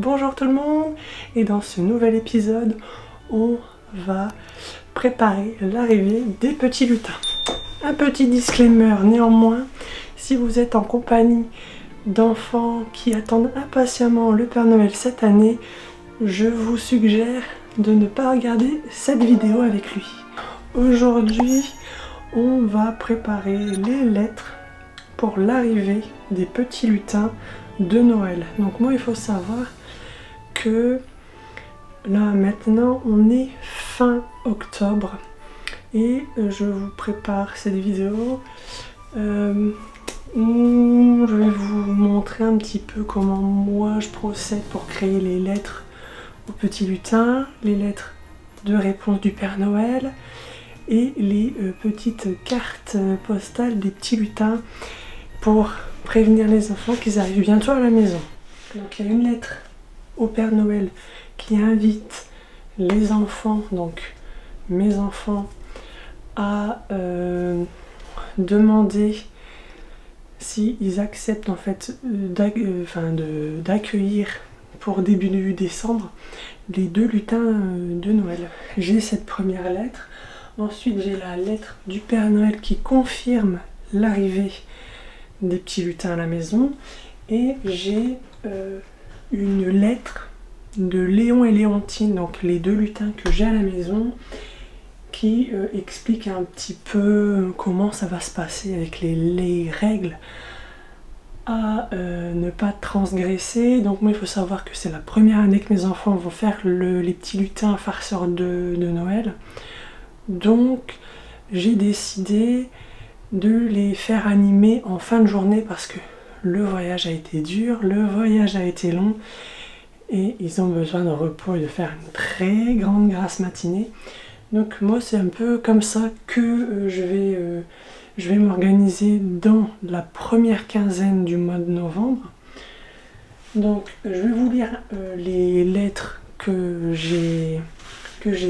Bonjour tout le monde, et dans ce nouvel épisode, on va préparer l'arrivée des petits lutins. Un petit disclaimer néanmoins, si vous êtes en compagnie d'enfants qui attendent impatiemment le Père Noël cette année, je vous suggère de ne pas regarder cette vidéo avec lui. Aujourd'hui, on va préparer les lettres pour l'arrivée des petits lutins de Noël. Donc moi, il faut savoir que là maintenant on est fin octobre et je vous prépare cette vidéo où je vais vous montrer un petit peu comment moi je procède pour créer les lettres aux petits lutins, les lettres de réponse du Père Noël et les petites cartes postales des petits lutins pour prévenir les enfants qu'ils arrivent bientôt à la maison. Donc il y a une lettre au Père Noël qui invite les enfants, donc mes enfants, à demander s'ils acceptent en fait d'accueillir pour début décembre les deux lutins de Noël. J'ai cette première lettre, ensuite j'ai la lettre du Père Noël qui confirme l'arrivée des petits lutins à la maison et j'ai une lettre de Léon et Léontine, donc les deux lutins que j'ai à la maison, qui explique un petit peu comment ça va se passer avec les règles à ne pas transgresser. Donc moi il faut savoir que c'est la première année que mes enfants vont faire les petits lutins farceurs de Noël, donc j'ai décidé de les faire animer en fin de journée parce que le voyage a été dur, le voyage a été long et ils ont besoin de repos et de faire une très grande grasse matinée. Donc moi c'est un peu comme ça que je vais m'organiser dans la première quinzaine du mois de novembre. Donc je vais vous lire les lettres que j'ai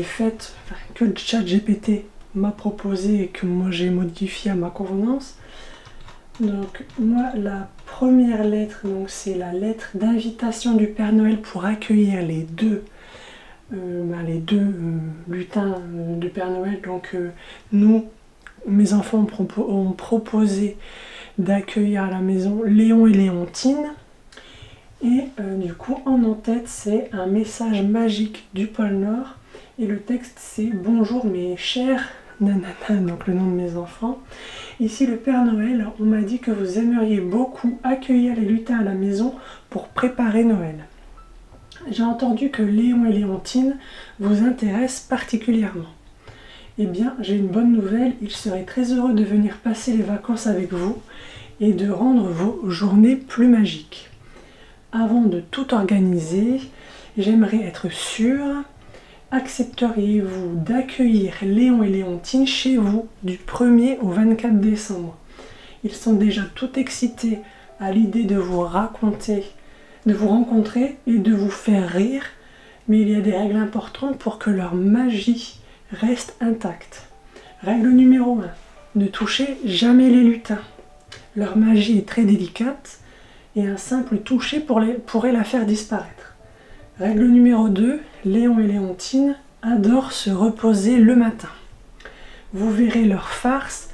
faites, que le ChatGPT m'a proposé et que moi j'ai modifié à ma convenance. Donc moi la première lettre, donc c'est la lettre d'invitation du Père Noël pour accueillir les deux lutins du Père Noël. Donc nous, mes enfants ont proposé d'accueillir à la maison Léon et Léontine. Et du coup en en-tête c'est un message magique du pôle Nord et le texte c'est « Bonjour mes chers nanana », donc le nom de mes enfants. Ici le Père Noël, on m'a dit que vous aimeriez beaucoup accueillir les lutins à la maison pour préparer Noël. J'ai entendu que Léon et Léontine vous intéressent particulièrement. Eh bien, j'ai une bonne nouvelle, ils seraient très heureux de venir passer les vacances avec vous et de rendre vos journées plus magiques. Avant de tout organiser, j'aimerais être sûre. Accepteriez-vous d'accueillir Léon et Léontine chez vous du 1er au 24 décembre? Ils sont déjà tout excités à l'idée de vous rencontrer et de vous faire rire, mais il y a des règles importantes pour que leur magie reste intacte. Règle numéro 1, ne touchez jamais les lutins. Leur magie est très délicate et un simple toucher pourrait la faire disparaître. Règle numéro 2, Léon et Léontine adorent se reposer le matin. Vous verrez leur farce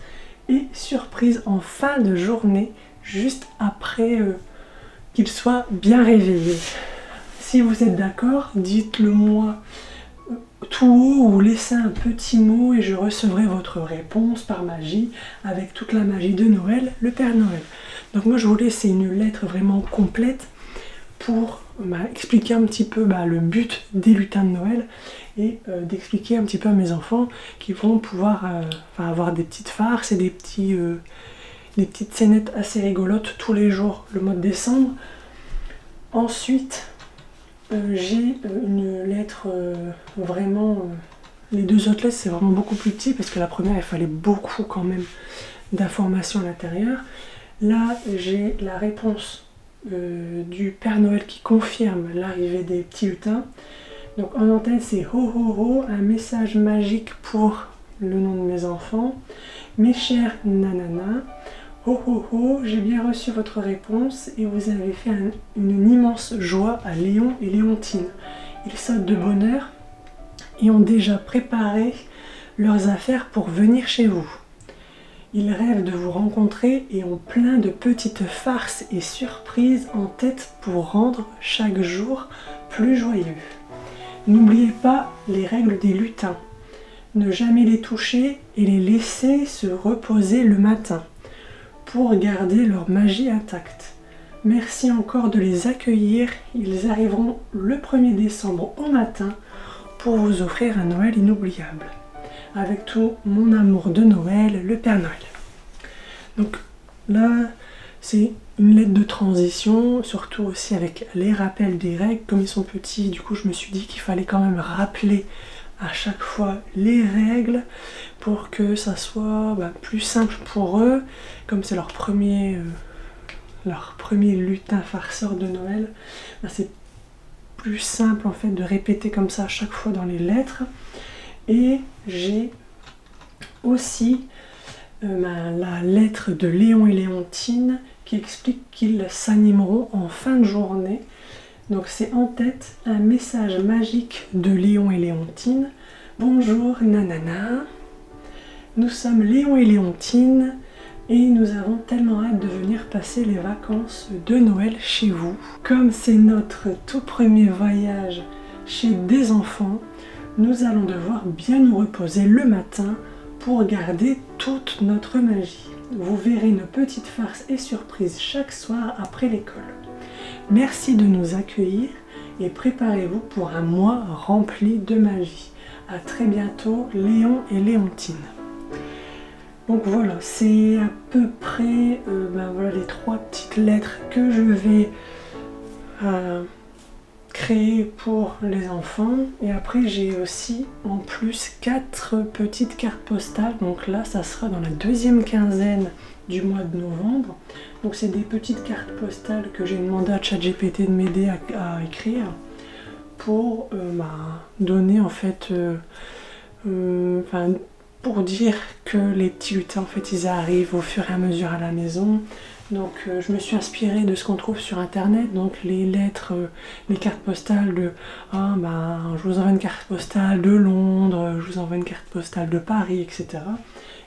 et surprise en fin de journée, juste après qu'ils soient bien réveillés. Si vous êtes d'accord, dites-le moi tout haut ou laissez un petit mot et je recevrai votre réponse par magie, avec toute la magie de Noël, le Père Noël. Donc moi je vous laisse une lettre vraiment complète pour expliquer un petit peu le but des lutins de Noël et d'expliquer un petit peu à mes enfants qui vont pouvoir avoir des petites farces et des petites scénettes assez rigolotes tous les jours le mois de décembre. Ensuite j'ai une lettre les deux autres lettres c'est vraiment beaucoup plus petit parce que la première il fallait beaucoup quand même d'informations à l'intérieur. Là j'ai la réponse du Père Noël qui confirme l'arrivée des petits lutins. Donc en antenne c'est ho ho ho, un message magique pour le nom de mes enfants. Mes chers nanana, Oh oh oh, j'ai bien reçu votre réponse et vous avez fait une immense joie à Léon et Léontine. Ils sautent de bonne heure et ont déjà préparé leurs affaires pour venir chez vous. Ils rêvent de vous rencontrer et ont plein de petites farces et surprises en tête pour rendre chaque jour plus joyeux. N'oubliez pas les règles des lutins. Ne jamais les toucher et les laisser se reposer le matin pour garder leur magie intacte. Merci encore de les accueillir. Ils arriveront le 1er décembre au matin pour vous offrir un Noël inoubliable. Avec tout mon amour de Noël, le Père Noël. Donc là, c'est une lettre de transition, surtout aussi avec les rappels des règles. Comme ils sont petits, du coup je me suis dit qu'il fallait quand même rappeler à chaque fois les règles pour que ça soit plus simple pour eux. Comme c'est leur premier lutin farceur de Noël, c'est plus simple en fait de répéter comme ça à chaque fois dans les lettres. Et j'ai aussi la lettre de Léon et Léontine qui explique qu'ils s'animeront en fin de journée. Donc c'est en tête un message magique de Léon et Léontine. Bonjour nanana, nous sommes Léon et Léontine et nous avons tellement hâte de venir passer les vacances de Noël chez vous. Comme c'est notre tout premier voyage chez des enfants, nous allons devoir bien nous reposer le matin pour garder toute notre magie. Vous verrez nos petites farces et surprises chaque soir après l'école. Merci de nous accueillir et préparez-vous pour un mois rempli de magie. À très bientôt, Léon et Léontine. Donc voilà, c'est à peu près les 3 petites lettres que je vais créer pour les enfants. Et après j'ai aussi en plus 4 petites cartes postales. Donc là ça sera dans la 2e quinzaine du mois de novembre. Donc c'est des petites cartes postales que j'ai demandé à ChatGPT de m'aider à écrire pour donner en fait pour dire que les petits lutins en fait ils arrivent au fur et à mesure à la maison. Donc je me suis inspirée de ce qu'on trouve sur internet, donc les lettres, les cartes postales de je vous envoie une carte postale de Londres, je vous envoie une carte postale de Paris, etc.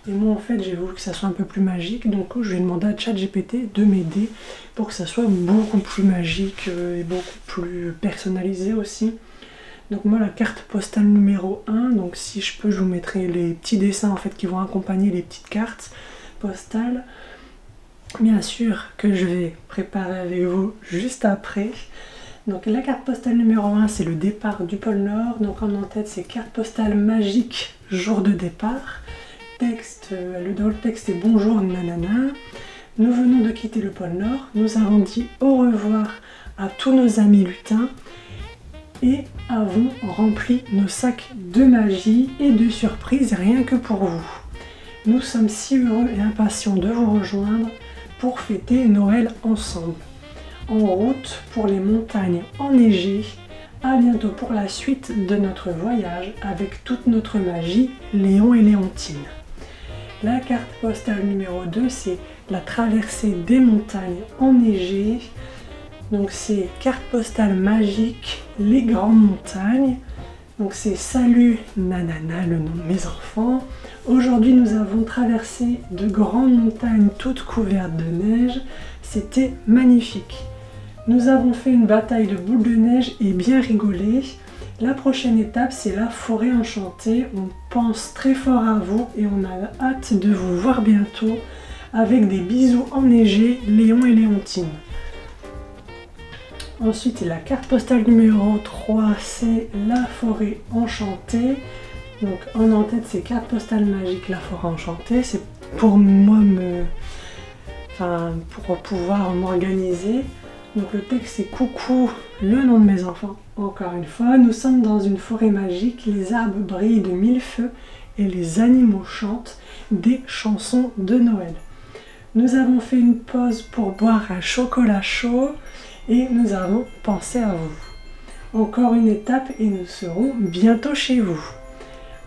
Et moi en fait j'ai voulu que ça soit un peu plus magique, donc je vais demander à ChatGPT de m'aider pour que ça soit beaucoup plus magique et beaucoup plus personnalisé aussi. Donc moi la carte postale numéro 1, donc si je peux je vous mettrai les petits dessins en fait qui vont accompagner les petites cartes postales. Bien sûr que je vais préparer avec vous juste après. Donc la carte postale numéro 1 c'est le départ du pôle Nord. Donc en tête c'est carte postale magique jour de départ. Dans le texte c'est bonjour nanana. Nous venons de quitter le pôle Nord. Nous avons dit au revoir à tous nos amis lutins et avons rempli nos sacs de magie et de surprises rien que pour vous. Nous sommes si heureux et impatients de vous rejoindre pour fêter Noël ensemble. En route pour les montagnes enneigées. À bientôt pour la suite de notre voyage avec toute notre magie, Léon et Léontine. La carte postale numéro 2, c'est la traversée des montagnes enneigées. Donc c'est carte postale magique, les grandes montagnes. Donc c'est salut nanana, le nom de mes enfants. Aujourd'hui nous avons traversé de grandes montagnes toutes couvertes de neige. C'était magnifique. Nous avons fait une bataille de boules de neige et bien rigolé. La prochaine étape c'est la forêt enchantée. On pense très fort à vous et on a hâte de vous voir bientôt. Avec des bisous enneigés, Léon et Léontine. Ensuite, la carte postale numéro 3, c'est la forêt enchantée. Donc en tête, c'est carte postale magique, la forêt enchantée. C'est pour moi pour pouvoir m'organiser. Donc le texte c'est coucou, le nom de mes enfants. Encore une fois, nous sommes dans une forêt magique, les arbres brillent de 1000 feux et les animaux chantent des chansons de Noël. Nous avons fait une pause pour boire un chocolat chaud et nous avons pensé à vous. Encore une étape et nous serons bientôt chez vous.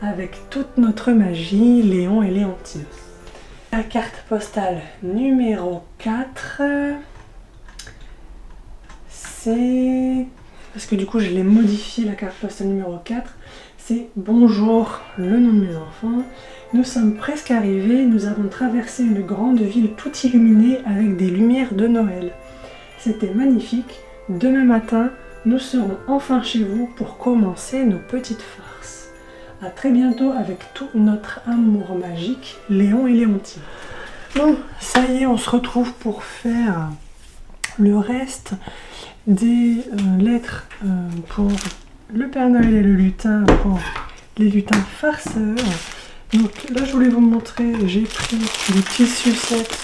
Avec toute notre magie, Léon et Léontine. la carte postale numéro 4, c'est... Parce que du coup je l'ai modifié la carte postale numéro 4, c'est bonjour, le nom de mes enfants. Nous sommes presque arrivés, nous avons traversé une grande ville tout illuminée avec des lumières de Noël. C'était magnifique. Demain matin, nous serons enfin chez vous pour commencer nos petites farces. A très bientôt avec tout notre amour magique, Léon et Léontine. Bon, ça y est, on se retrouve pour faire le reste des lettres pour le Père Noël et le lutin, pour les lutins farceurs. Donc là, je voulais vous montrer, j'ai pris des petites sucettes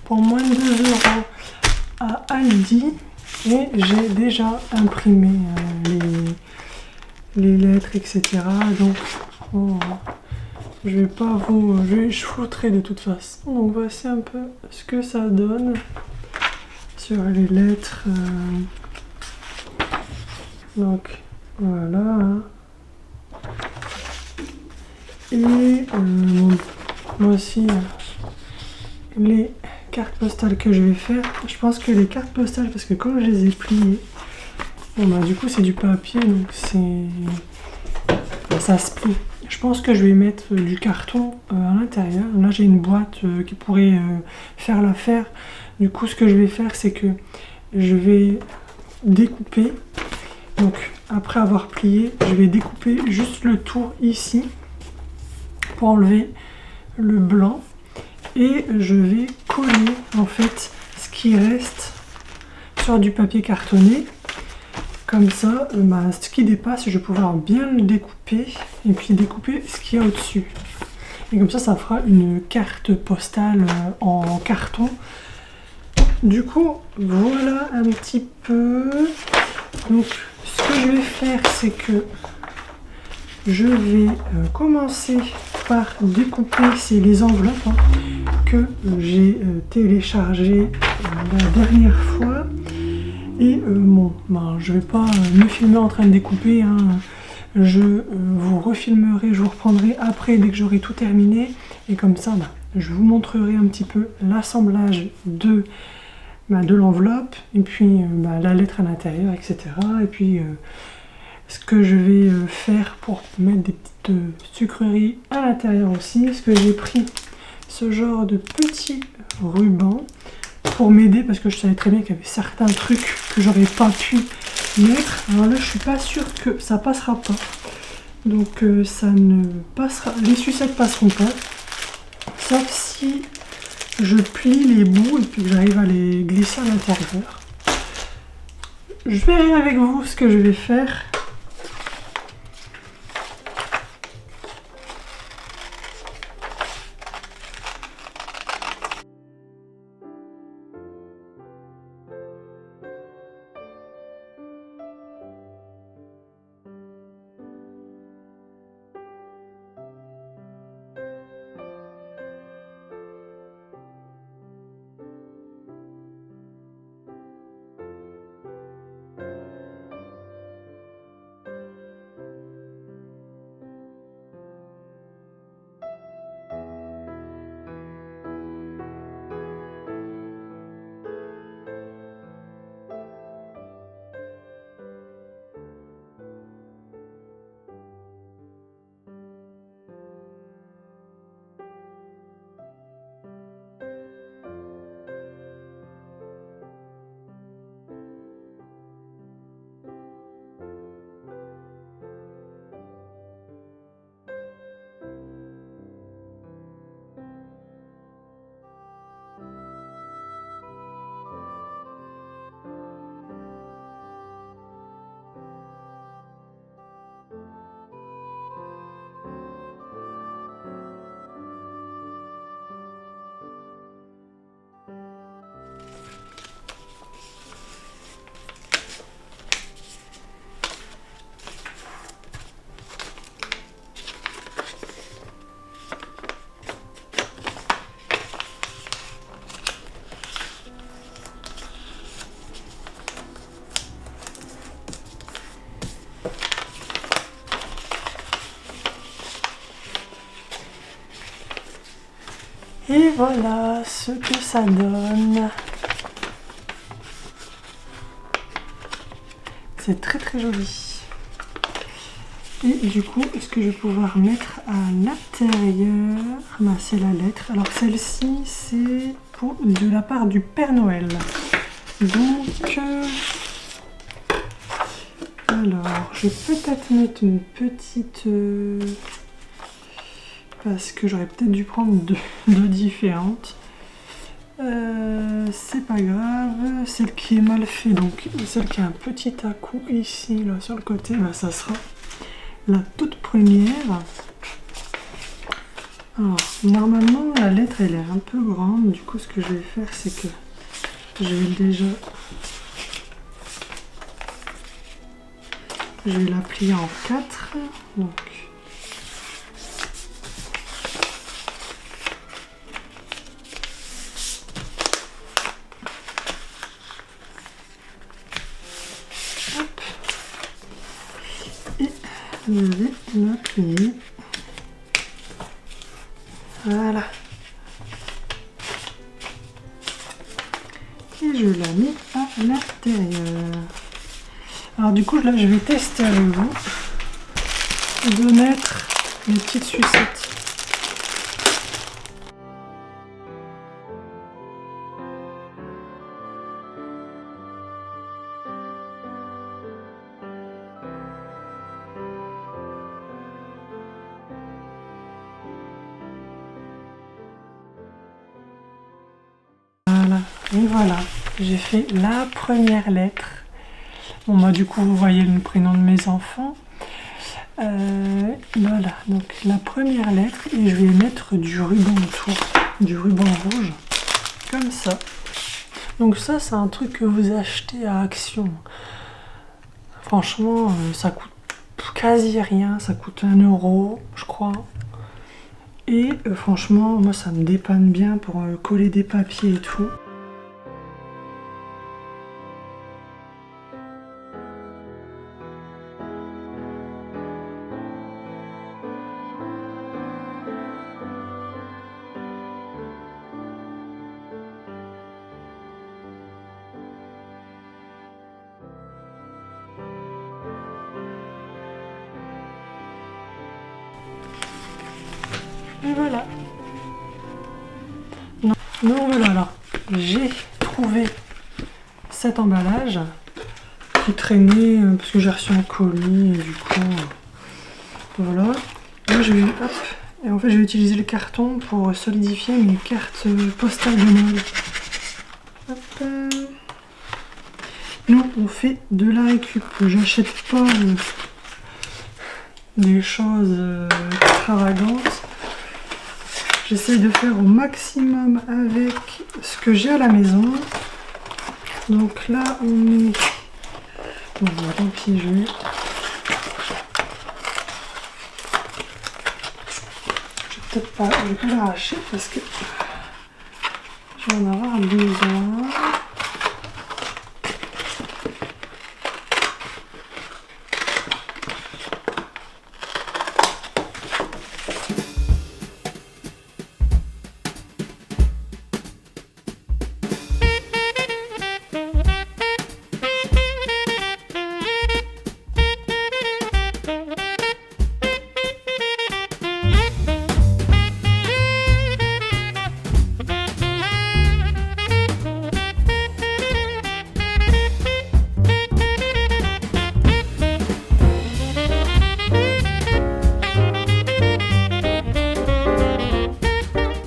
pour moins de 2 € à Aldi et j'ai déjà imprimé les lettres, etc. Donc, je floutrer de toute façon. Donc voici un peu ce que ça donne sur les lettres. Donc voilà. Hein. Et voici les cartes postales que je vais faire. Je pense que les cartes postales, parce que quand je les ai pliées, bon bah du coup c'est du papier, donc ça se plie. Je pense que je vais mettre du carton à l'intérieur. Là j'ai une boîte qui pourrait faire l'affaire. Du coup ce que je vais faire, c'est que je vais découper. Donc après avoir plié, je vais découper juste le tour ici pour enlever le blanc et je vais coller en fait ce qui reste sur du papier cartonné. Comme ça, ce qui dépasse, je vais pouvoir bien le découper et puis découper ce qu'il y a au-dessus. Et comme ça fera une carte postale en carton. Du coup, voilà un petit peu. Donc, ce que je vais faire, c'est que je vais commencer par découper, c'est les enveloppes que j'ai téléchargées la dernière fois. Et je vais pas me filmer en train de découper, hein. Je vous refilmerai, je vous reprendrai après dès que j'aurai tout terminé. Et comme ça, je vous montrerai un petit peu l'assemblage de l'enveloppe, et puis la lettre à l'intérieur, etc. Et puis ce que je vais faire pour mettre des petites sucreries à l'intérieur aussi. Parce que j'ai pris ce genre de petits rubans pour m'aider, parce que je savais très bien qu'il y avait certains trucs que j'aurais pas pu mettre. Alors là, je suis pas sûre que ça passera pas. Donc ça ne passera, les sucettes passeront pas. Sauf si je plie les bouts et puis que j'arrive à les glisser à l'intérieur. Je verrai avec vous ce que je vais faire. Et voilà ce que ça donne. C'est très très joli. Et du coup, ce que je vais pouvoir mettre à l'intérieur, ben, c'est la lettre. Alors celle-ci, c'est de la part du Père Noël. Donc, alors, je vais peut-être mettre une petite... parce que j'aurais peut-être dû prendre deux différentes. C'est pas grave, celle qui est mal fait, donc celle qui a un petit à-coup ici, là, sur le côté, bah, ça sera la toute première. Alors, normalement, la lettre, elle est un peu grande, du coup, ce que je vais faire, c'est que je vais la plier en 4, donc... Je vais la plier. Voilà. Et je la mets à l'intérieur. Alors du coup, là, je vais tester avec vous de mettre les petites sucettes. Et voilà, j'ai fait la première lettre. Bon bah du coup vous voyez le prénom de mes enfants. Voilà, donc la première lettre et je vais mettre du ruban autour, du ruban rouge, comme ça. Donc ça c'est un truc que vous achetez à Action. Franchement ça coûte quasi rien, ça coûte 1 € je crois. Et franchement moi ça me dépanne bien pour coller des papiers et tout. Et voilà. Donc voilà, alors j'ai trouvé cet emballage qui traînait parce que j'ai reçu un colis et du coup voilà. Là, je vais, hop, et en fait je vais utiliser le carton pour solidifier mes cartes postales de Noël. Hop. Nous on fait de la récup. J'achète pas des choses extravagantes. J'essaye de faire au maximum avec ce que j'ai à la maison. Donc là, on est... Bon, tant pis, je vais peut-être pas... Je vais pas l'arracher parce que je vais en avoir besoin.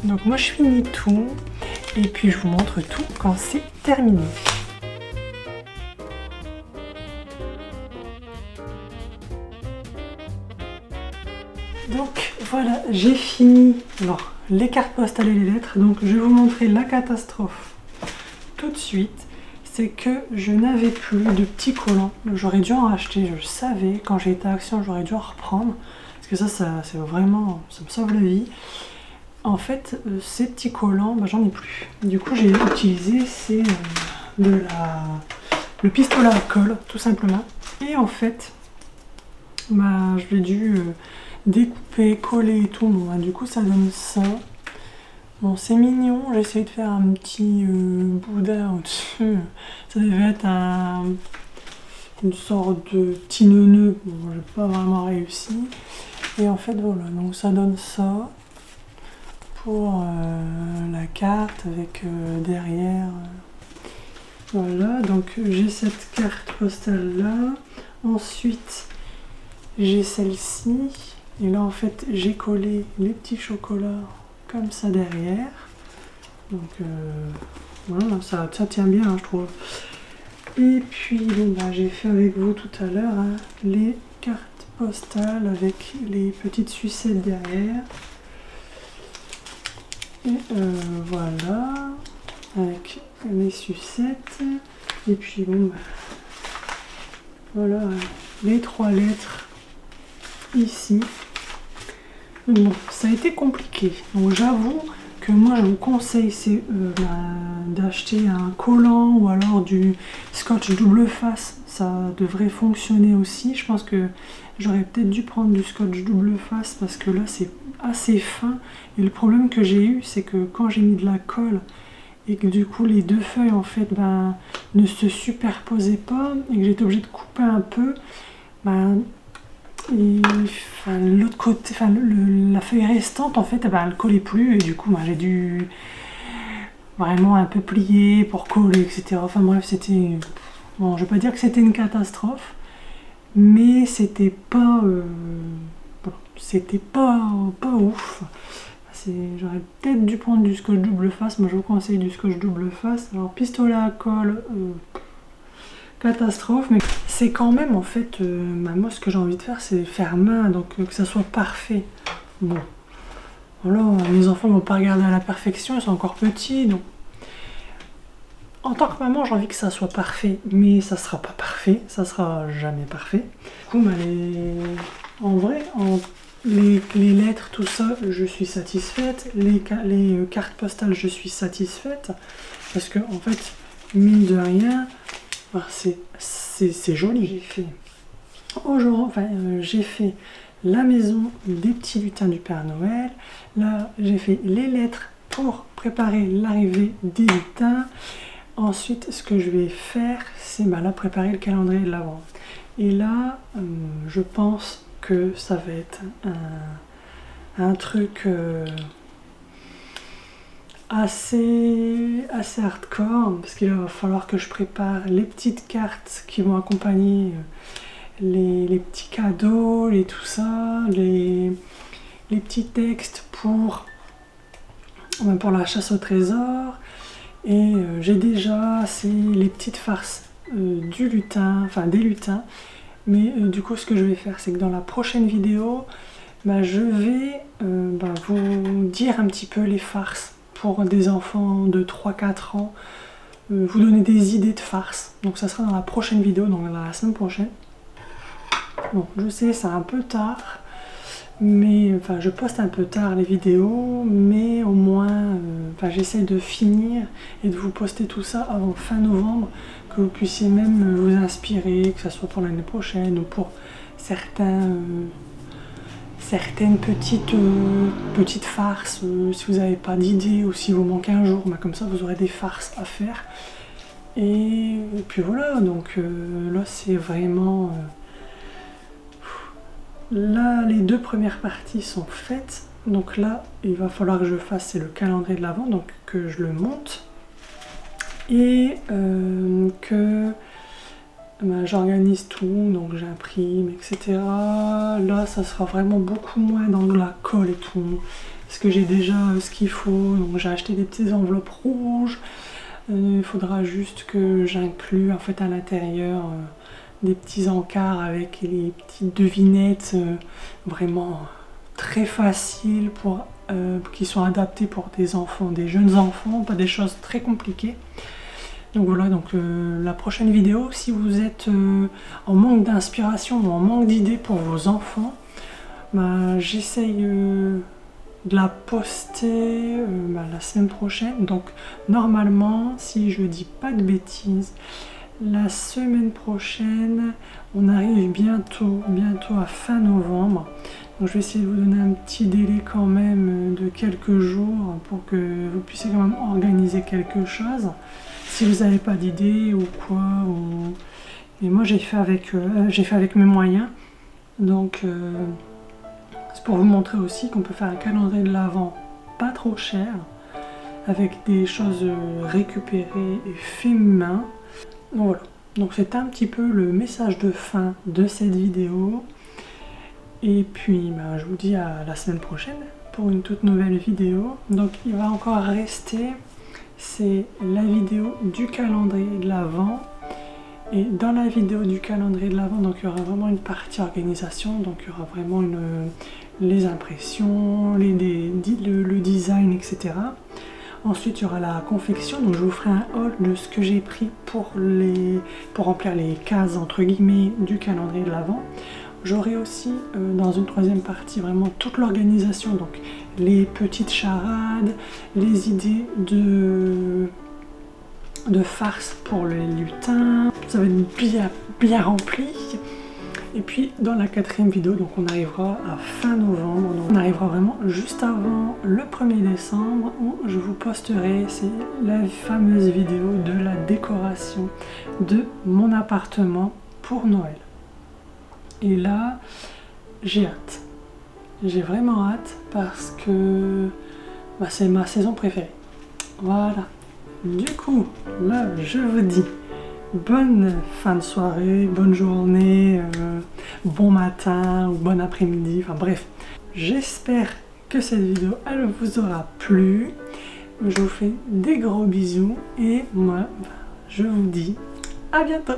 Donc moi je finis tout et puis je vous montre tout quand c'est terminé. Donc voilà, j'ai fini alors, les cartes postales et les lettres. Donc je vais vous montrer la catastrophe tout de suite. C'est que je n'avais plus de petits collants. J'aurais dû en racheter, je le savais. Quand j'ai été à Action, j'aurais dû en reprendre. Parce que ça c'est vraiment, ça me sauve la vie. En fait, ces petits collants, bah, j'en ai plus. Du coup, j'ai utilisé le pistolet à colle, tout simplement. Et en fait, bah, je l'ai dû découper, coller et tout. Bon, bah, du coup, ça donne ça. Bon, c'est mignon, j'ai essayé de faire un petit boudin au-dessus. Ça devait être une sorte de petit neuneu. Bon, j'ai pas vraiment réussi. Et en fait, voilà, donc ça donne ça pour la carte avec derrière. Voilà, donc j'ai cette carte postale là. Ensuite, j'ai celle-ci. Et là, en fait, j'ai collé les petits chocolats comme ça derrière. Donc voilà, ça tient bien, hein, je trouve. Et puis bon, bah, j'ai fait avec vous tout à l'heure hein, les cartes postales avec les petites sucettes derrière. Et voilà, avec les sucettes. Et puis bon, bah, voilà les 3 lettres ici. Bon, ça a été compliqué. Donc j'avoue que moi je vous conseille d'acheter un collant ou alors du scotch double face. Ça devrait fonctionner aussi. Je pense que j'aurais peut-être dû prendre du scotch double face parce que là c'est assez fin. Et le problème que j'ai eu, c'est que quand j'ai mis de la colle et que du coup les 2 feuilles en fait ne se superposaient pas et que j'étais obligée de couper un peu, et l'autre côté, la feuille restante en fait, elle collait plus et du coup j'ai dû vraiment un peu plier pour coller, etc. Enfin bref, c'était, bon, je vais pas dire que c'était une catastrophe, mais c'était pas, pas ouf. J'aurais peut-être dû prendre du scotch double face. Moi je vous conseille du scotch double face. Alors pistolet à colle, catastrophe, mais c'est quand même en fait, moi ce que j'ai envie de faire c'est faire main, donc que ça soit parfait. Bon, voilà, mes enfants ne vont pas regarder à la perfection, ils sont encore petits, donc en tant que maman j'ai envie que ça soit parfait, mais ça sera pas parfait, ça sera jamais parfait. Du coup, en vrai, les lettres, tout ça, je suis satisfaite, les cartes postales, je suis satisfaite, parce que en fait, mine de rien, c'est joli. J'ai fait la maison des petits lutins du Père Noël. Là, j'ai fait les lettres pour préparer l'arrivée des lutins. Ensuite, ce que je vais faire, c'est là préparer le calendrier de l'Avent. Et là, je pense que ça va être un truc assez hardcore, parce qu'il va falloir que je prépare les petites cartes qui vont accompagner les petits cadeaux, tout ça, les petits textes pour la chasse au trésor. Et j'ai déjà les petites farces du lutin, des lutins. Mais du coup, ce que je vais faire, c'est que dans la prochaine vidéo, je vais vous dire un petit peu les farces pour des enfants de 3-4 ans, vous donner des idées de farces. Donc ça sera dans la prochaine vidéo, donc dans la semaine prochaine. Bon, je sais, c'est un peu tard, mais je poste un peu tard les vidéos, mais au moins j'essaie de finir et de vous poster tout ça avant fin novembre, que vous puissiez même vous inspirer, que ce soit pour l'année prochaine ou pour certaines petites farces, si vous n'avez pas d'idée ou si vous manquez un jour, comme ça vous aurez des farces à faire. Et puis voilà, donc là c'est vraiment... Là, les 2 premières parties sont faites. Donc là, il va falloir que je fasse, c'est le calendrier de l'Avent, donc que je le monte. Et que j'organise tout, donc j'imprime, etc. Là, ça sera vraiment beaucoup moins dans de la colle et tout. Parce que j'ai déjà ce qu'il faut, donc j'ai acheté des petites enveloppes rouges. Il faudra juste que j'inclue en fait à l'intérieur... des petits encarts avec les petites devinettes vraiment très faciles qui sont adaptées pour des enfants, des jeunes enfants, pas des choses très compliquées. Donc voilà, donc la prochaine vidéo, si vous êtes en manque d'inspiration ou en manque d'idées pour vos enfants, j'essaye de la poster la semaine prochaine. Donc normalement, si je dis pas de bêtises, la semaine prochaine, on arrive bientôt à fin novembre. Donc je vais essayer de vous donner un petit délai quand même de quelques jours pour que vous puissiez quand même organiser quelque chose. Si vous n'avez pas d'idée ou quoi. Et moi j'ai fait avec mes moyens. Donc c'est pour vous montrer aussi qu'on peut faire un calendrier de l'Avent pas trop cher, avec des choses récupérées et fait main. Donc voilà, donc c'est un petit peu le message de fin de cette vidéo. Et puis je vous dis à la semaine prochaine pour une toute nouvelle vidéo. Donc il va encore rester, c'est la vidéo du calendrier de l'Avent. Et dans la vidéo du calendrier de l'Avent, donc il y aura vraiment une partie organisation, donc il y aura vraiment les impressions, le design, etc. Ensuite, il y aura la confection, donc je vous ferai un haul de ce que j'ai pris pour remplir les cases entre guillemets du calendrier de l'Avent. J'aurai aussi dans une troisième partie vraiment toute l'organisation, donc les petites charades, les idées de farce pour les lutins. Ça va être bien rempli. Et puis dans la quatrième vidéo, donc on arrivera à fin novembre, donc on arrivera vraiment juste avant le 1er décembre où je vous posterai, c'est la fameuse vidéo de la décoration de mon appartement pour Noël. Et là, j'ai hâte. J'ai vraiment hâte parce que c'est ma saison préférée. Voilà. Du coup, là, je vous dis bonne fin de soirée, bonne journée, bon matin ou bon après-midi, enfin bref. J'espère que cette vidéo, elle vous aura plu. Je vous fais des gros bisous et moi, je vous dis à bientôt.